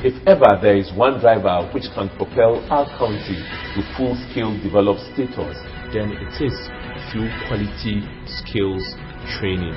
If ever there is one driver which can propel our country to full-scale developed status, then it is through quality skills training.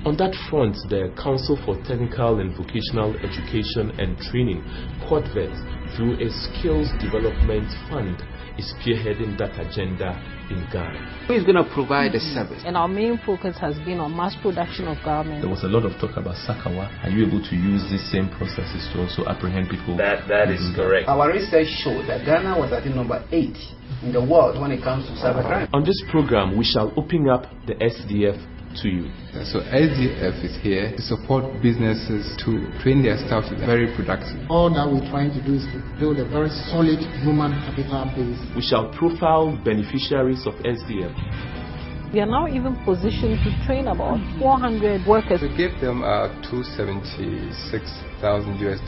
On that front, the Council for Technical and Vocational Education and Training, QuadVet, through a Skills Development Fund, is spearheading that agenda in Ghana. Who is going to provide the service? And our main focus has been on mass production of garments. There was a lot of talk about Sakawa. Are you able to use these same processes to also apprehend people? That is correct. Our research showed that Ghana was at number 8 in the world when it comes to cybercrime. On this program, we shall open up the SDF to you. So SDF is here to support businesses to train their staff to be very productive. All that we're trying to do is to build a very solid human capital base. We shall profile beneficiaries of SDF. We are now even positioned to train about 400 workers. We gave them $276,000 US.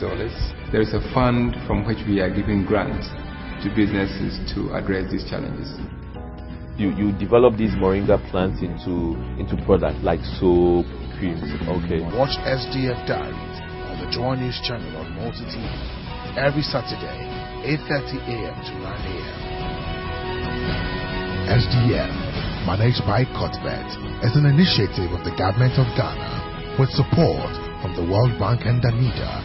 There is a fund from which we are giving grants to businesses to address these challenges. You develop these moringa plants into products like soap, creams. Okay. Watch SDF Diaries on the Joy News channel on Multi TV every Saturday, 8:30 a.m. to 9 a.m. SDF, managed by QuadVet, is an initiative of the government of Ghana with support from the World Bank and Danida.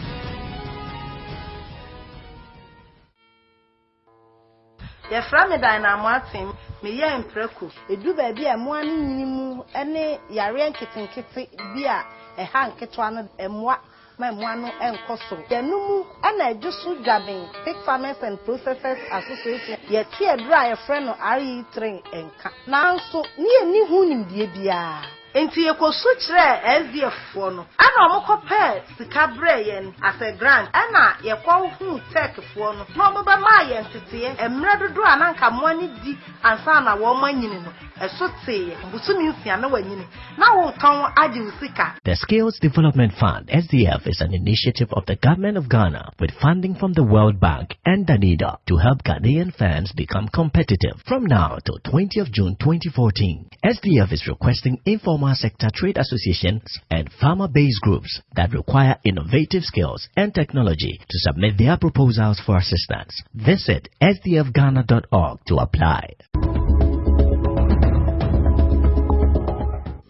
Yɛfrɛ me Dynamo Atim, meyɛ mprɛko. Edu baabi a mmoa no nyini mu ne yare nketenkete bi a ɛha nketewa no mmoa ma mmoa no ɛnkɔ so. Yɛno mu ɛna adwo so dwaben Pig Farmers and Processors Association yɛte ɛduru a yɛfrɛ no RE3 nka. Nanso ne yɛni ho nimdeɛ biara. Enti yekosu kyerɛ SDF fo no ana ɔmokɔpɛ sika brɛ yɛn as a grant ana yɛkɔ hu tech fo no na ɔmoba ma yɛn teteye emrɛ dodo ananka mo ani di ansa na wo manyini no ɛso teye busumi nsia na wanyini na wo tɔn agye usika. The Skills Development Fund (SDF) is an initiative of the government of Ghana with funding from the World Bank and Danida to help Ghanaian firms become competitive. From now till 20th June 2014, SDF is requesting informal sector trade associations and farmer-based groups that require innovative skills and technology to submit their proposals for assistance. Visit sdfghana.org to apply.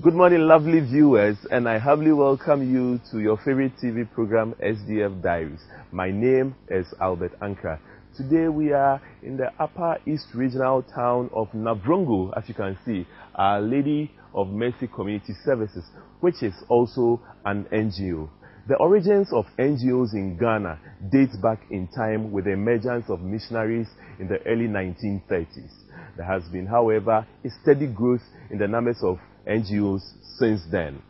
Good morning, lovely viewers, and I humbly welcome you to your favorite TV program, SDF Diaries. My name is Albert Ankra. Today we are in the Upper East Regional town of Navrongo, as you can see, Our Lady of Mercy Community Services, which is also an NGO. The origins of NGOs in Ghana dates back in time with the emergence of missionaries in the early 1930s. There has been, however, a steady growth in the numbers of NGOs since then.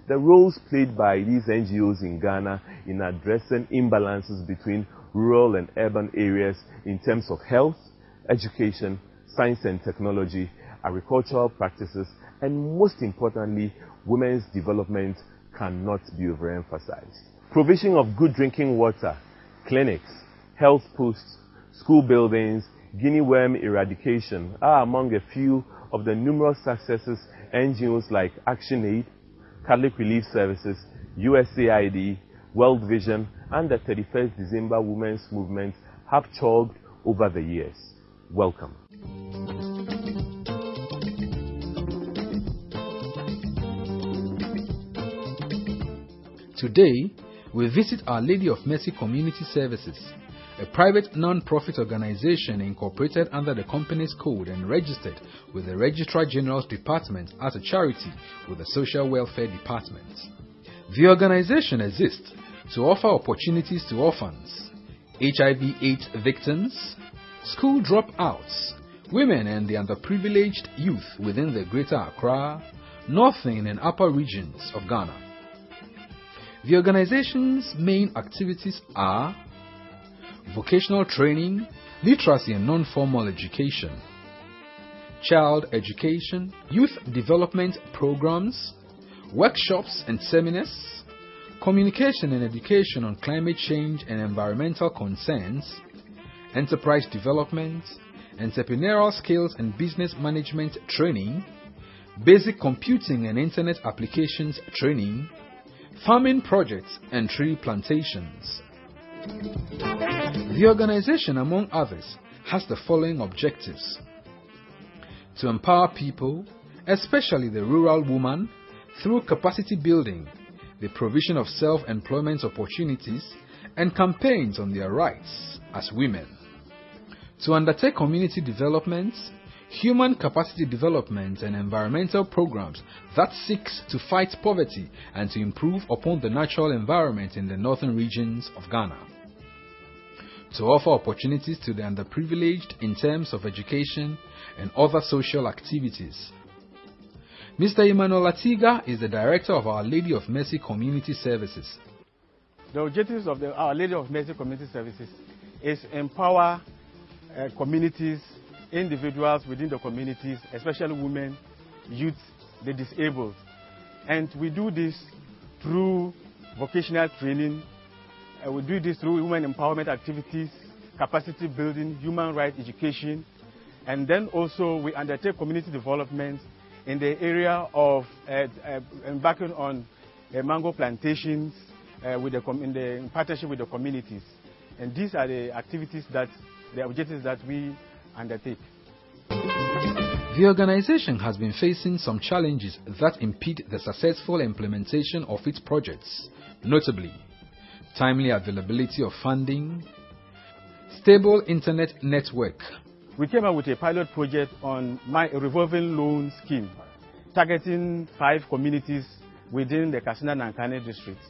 The roles played by these NGOs in Ghana in addressing imbalances between rural and urban areas in terms of health, education, science and technology, agricultural practices, and most importantly, women's development cannot be overemphasized. Provision of good drinking water, clinics, health posts, school buildings, guinea worm eradication are among a few of the numerous successes NGOs like ActionAid, Catholic Relief Services, USAID, World Vision, and the 31st December Women's Movement have chalked over the years. Welcome. Today, we visit Our Lady of Mercy Community Services, a private non-profit organization incorporated under the Companies Code and registered with the Registrar General's Department as a charity with the Social Welfare Department. The organization exists to offer opportunities to orphans, HIV/AIDS victims, school dropouts, women and the underprivileged youth within the Greater Accra, Northern and Upper regions of Ghana. The organization's main activities are vocational training, literacy and non-formal education, child education, youth development programs, workshops and seminars, communication and education on climate change and environmental concerns, enterprise development, entrepreneurial skills and business management training, basic computing and internet applications training, farming projects and tree plantations. The organization, among others, has the following objectives: to empower people, especially the rural woman, through capacity building, the provision of self-employment opportunities, and campaigns on their rights as women; to undertake community development, human capacity development, and environmental programs that seeks to fight poverty and to improve upon the natural environment in the northern regions of Ghana; to offer opportunities to the underprivileged in terms of education and other social activities. Mr. Emmanuel Atiga is the director of Our Lady of Mercy Community Services. The objectives of Our Lady of Mercy Community Services is empower communities, individuals within the communities, especially women, youth, the disabled. And we do this through vocational training. We do this through women empowerment activities, capacity building, human rights education, and then also we undertake community development in the area of embarking on mango plantations in partnership with the communities. And these are the activities the objectives that we undertake. The organization has been facing some challenges that impede the successful implementation of its projects, notably timely availability of funding, stable internet network. We came up with a pilot project on a revolving loan scheme targeting 5 communities within the Kasina-Nankane district.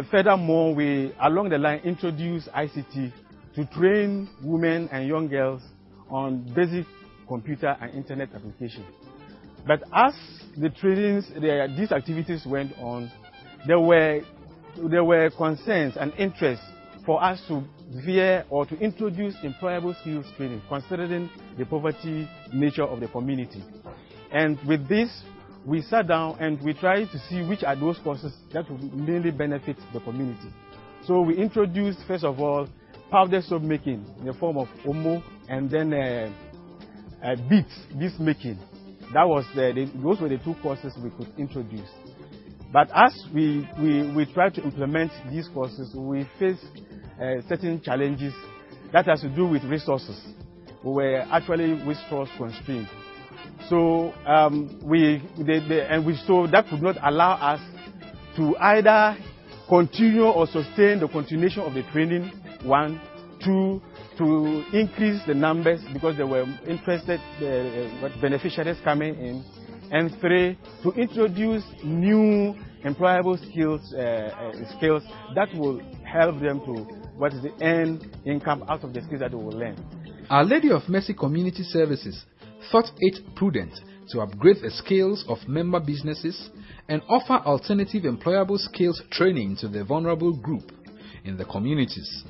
Furthermore, we along the line introduced ICT to train women and young girls on basic computer and internet application. But as the trainings, these activities went on, there were concerns and interests for us to veer or to introduce employable skills training, considering the poverty nature of the community. And with this, we sat down and we tried to see which are those courses that would mainly benefit the community. So we introduced, first of all, powder soap making in the form of Omo, and then beads making. Those were the 2 courses we could introduce. But as we tried to implement these courses, we faced certain challenges that has to do with resources. We were actually resource constrained. So so that could not allow us to either continue or sustain the continuation of the training. 1, 2, to increase the numbers because there were interested beneficiaries coming in, and 3, to introduce new employable skills that will help them to earn income out of the skills that they will learn. Our Lady of Mercy Community Services thought it prudent to upgrade the skills of member businesses and offer alternative employable skills training to the vulnerable group in the communities.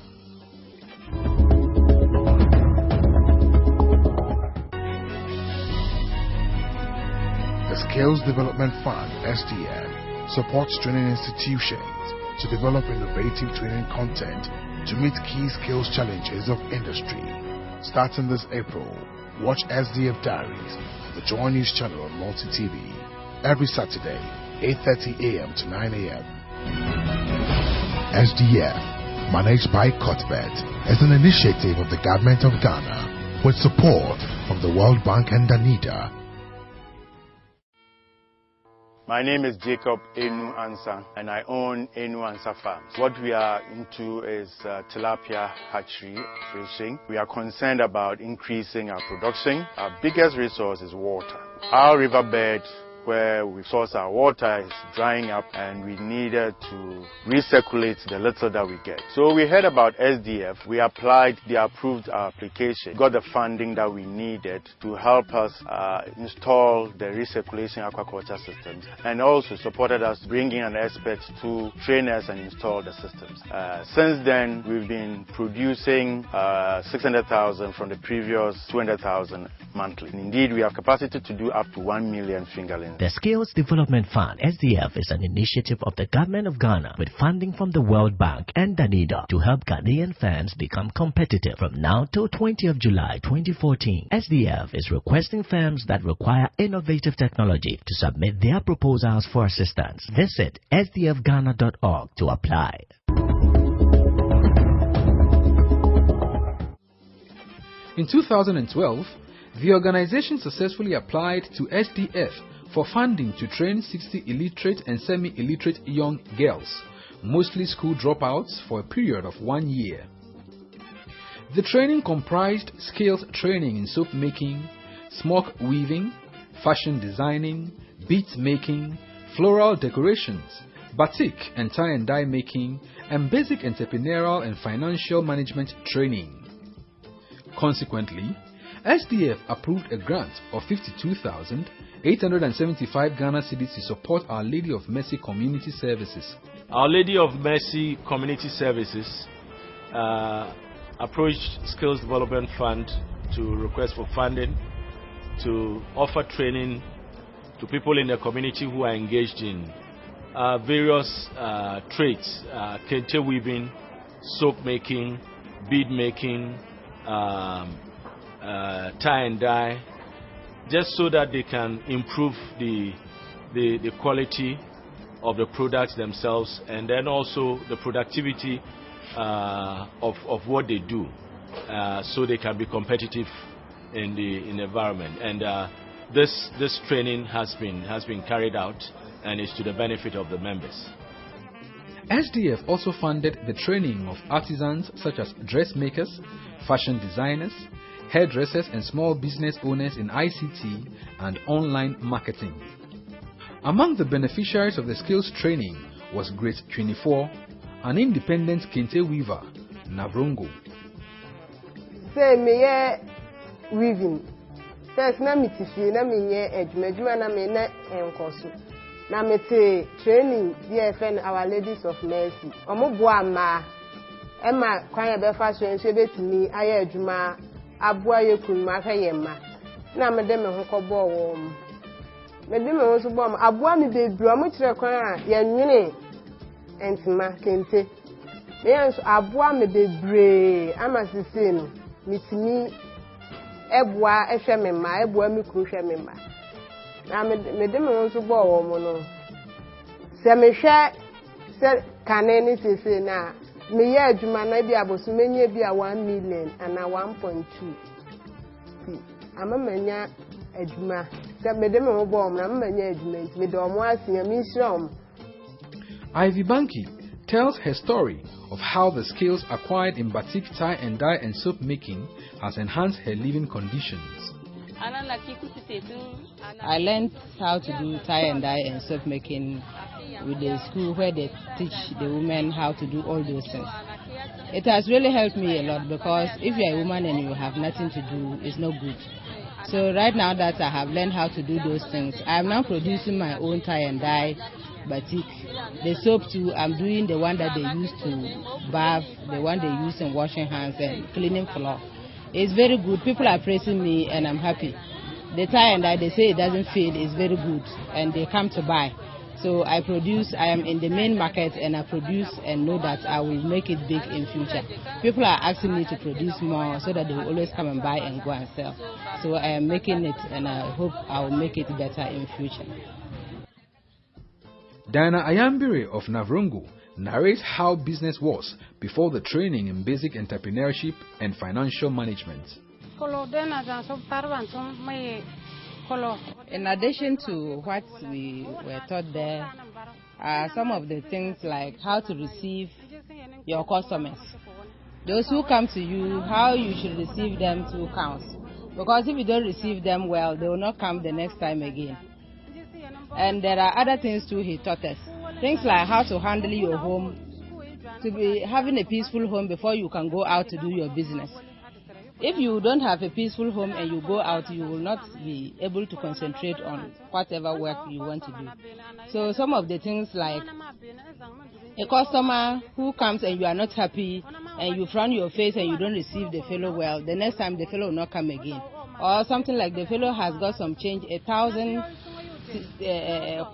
The Skills Development Fund, SDF, supports training institutions to develop innovative training content to meet key skills challenges of industry. Starting this April, watch SDF Diaries, the Joy News channel on Multi TV, every Saturday, 8:30 a.m. to 9 a.m. SDF, managed by Cuthbert, is an initiative of the Government of Ghana with support from the World Bank and Danida. My name is Jacob Enu Ansa, and I own Enu Ansa Farms. What we are into is tilapia hatchery fishing. We are concerned about increasing our production. Our biggest resource is water. Our riverbed, where we source our water, is drying up, and we needed to recirculate the little that we get. So we heard about SDF. We applied, they approved our application, got the funding that we needed to help us install the recirculation aquaculture systems, and also supported us bringing an expert to train us and install the systems. Since then, we've been producing 600,000 from the previous 200,000 monthly. And indeed, we have capacity to do up to 1 million fingerlings. The Skills Development Fund, SDF, is an initiative of the Government of Ghana with funding from the World Bank and Danida to help Ghanaian firms become competitive. From now till 20th of July 2014, SDF is requesting firms that require innovative technology to submit their proposals for assistance. Visit sdfghana.org to apply. In 2012, the organization successfully applied to SDF for funding to train 60 illiterate and semi-illiterate young girls, mostly school dropouts, for a period of 1 year. The training comprised skills training in soap making, smock weaving, fashion designing, bead making, floral decorations, batik and tie and dye making, and basic entrepreneurial and financial management training. Consequently, SDF approved a grant of 52,875 Ghana cedis to support Our Lady of Mercy Community Services. Our Lady of Mercy Community Services approached Skills Development Fund to request for funding to offer training to people in the community who are engaged in various trades, kente weaving, soap making, bead making, tie and dye, just so that they can improve the quality of the products themselves, and then also the productivity of what they do, so they can be competitive in the environment. And this training has been carried out and is to the benefit of the members. SDF also funded the training of artisans such as dressmakers, fashion designers, hairdressers and small business owners in ICT and online marketing. Among the beneficiaries of the skills training was Grade 24, an independent kente weaver, Navrongo. Say me weaving. First na me tifi na me nye edwuma na me na enkoso. Na me te training DFN Our Ladies of Mercy. Omo boa ma ema kwan ya be fa so enso betumi aye edwuma aboa yekun ma hwe yemma. Na me de me ho kobo wo m. Me de me ho so bo m aboa me bebre omo kire kwan a ye nwene entima kente. Me enso aboa me bebre ama sisi no mitimi ebua ehwe me ma ebua mi kru hwe me ma na me de me won so bo wo mo no se me hwe se kaneni sisi na me ye adwuma na bi abosu menye bi a 1 million and 1.2 ama manya adwuma se me de me wo bo mo na manya adwuma me de omo asia mi hrom. Ivy Banky tells her story of how the skills acquired in batik, tie and dye and soap making has enhanced her living conditions. I learned how to do tie and dye and soap making with the school where they teach the women how to do all those things. It has really helped me a lot because if you're a woman and you have nothing to do, it's no good. So right now that I have learned how to do those things, I am now producing my own tie and dye, batik. The soap too, I'm doing the one that they use to bath, the one they use in washing hands and cleaning floor. It's very good. People are praising me and I'm happy. The tie and dye, they say it doesn't fade, it's very good and they come to buy. So I am in the main market and I produce and know that I will make it big in future. People are asking me to produce more so that they will always come and buy and go and sell. So I am making it and I hope I will make it better in future. Diana Ayambire of Navrongo narrates how business was before the training in basic entrepreneurship and financial management. In addition to what we were taught there, some of the things like how to receive your customers. Those who come to you, how you should receive them too counts. Because if you don't receive them well, they will not come the next time again. And there are other things too he taught us. Things like how to handle your home, to be having a peaceful home before you can go out to do your business. If you don't have a peaceful home and you go out, you will not be able to concentrate on whatever work you want to do. So some of the things like a customer who comes and you are not happy and you frown your face and you don't receive the fellow well, the next time the fellow will not come again. Or something like the fellow has got some change, 1,000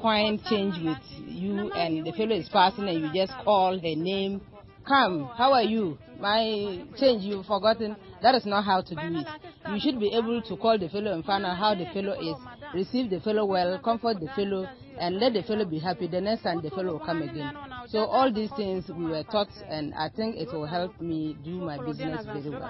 coin change with you and the fellow is passing and you just call her name. Come, how are you? My change, you've forgotten. That is not how to do it. You should be able to call the fellow and find out how the fellow is, receive the fellow well, comfort the fellow, and let the fellow be happy. The next time the fellow will come again. So all these things we were taught, and I think it will help me do my business very well.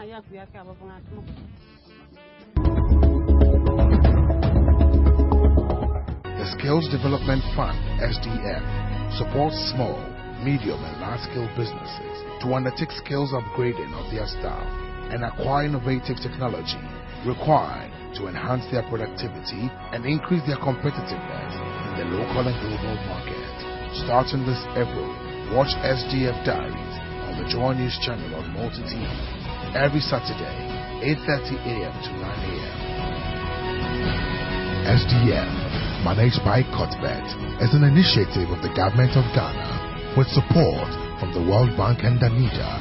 The Skills Development Fund, SDF, supports small, medium and large-scale businesses to undertake skills upgrading of their staff and acquire innovative technology required to enhance their productivity and increase their competitiveness in the local and global market. Starting this April, watch SDF Diaries on the Joy News channel on Multi TV every Saturday, 8:30 a.m. to 9 a.m. SDF, managed by Cuthbert, is an initiative of the Government of Ghana with support from the World Bank and Danida.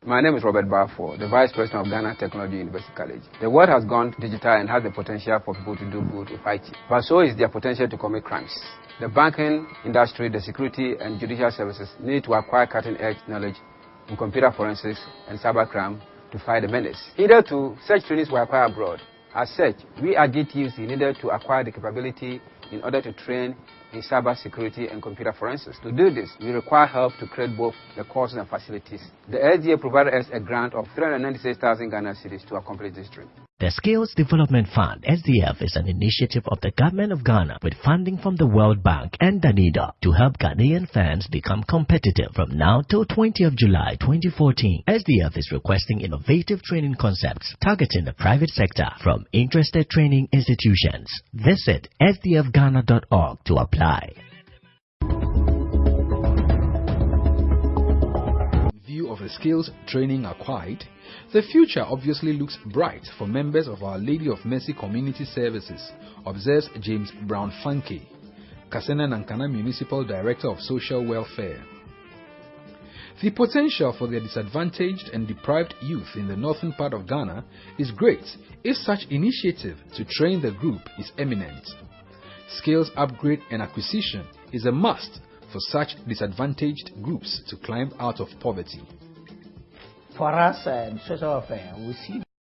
My name is Robert Barfour, the Vice President of Ghana Technology University College. The world has gone digital and has the potential for people to do good with IT, but so is their potential to commit crimes. The banking industry, the security and judicial services need to acquire cutting-edge knowledge in computer forensics and cybercrime to fight the menace. Either to such trainings were acquired abroad. As such, we at GTUC needed to acquire the capability in order to train in cyber security and computer forensics. To do this, we require help to create both the courses and facilities. The SDA provided us a grant of 396,000 Ghana cedis to accomplish this dream. The Skills Development Fund, SDF, is an initiative of the Government of Ghana with funding from the World Bank and Danida to help Ghanaian firms become competitive. From now till 20th of July 2014, SDF is requesting innovative training concepts targeting the private sector from interested training institutions. Visit sdfghana.org to apply. View of the skills training acquired, the future obviously looks bright for members of Our Lady of Mercy Community Services, observes James Brown Funke, Kasena Nankana Municipal Director of Social Welfare. The potential for the disadvantaged and deprived youth in the northern part of Ghana is great if such initiative to train the group is eminent. Skills upgrade and acquisition is a must for such disadvantaged groups to climb out of poverty. For us in social welfare, we see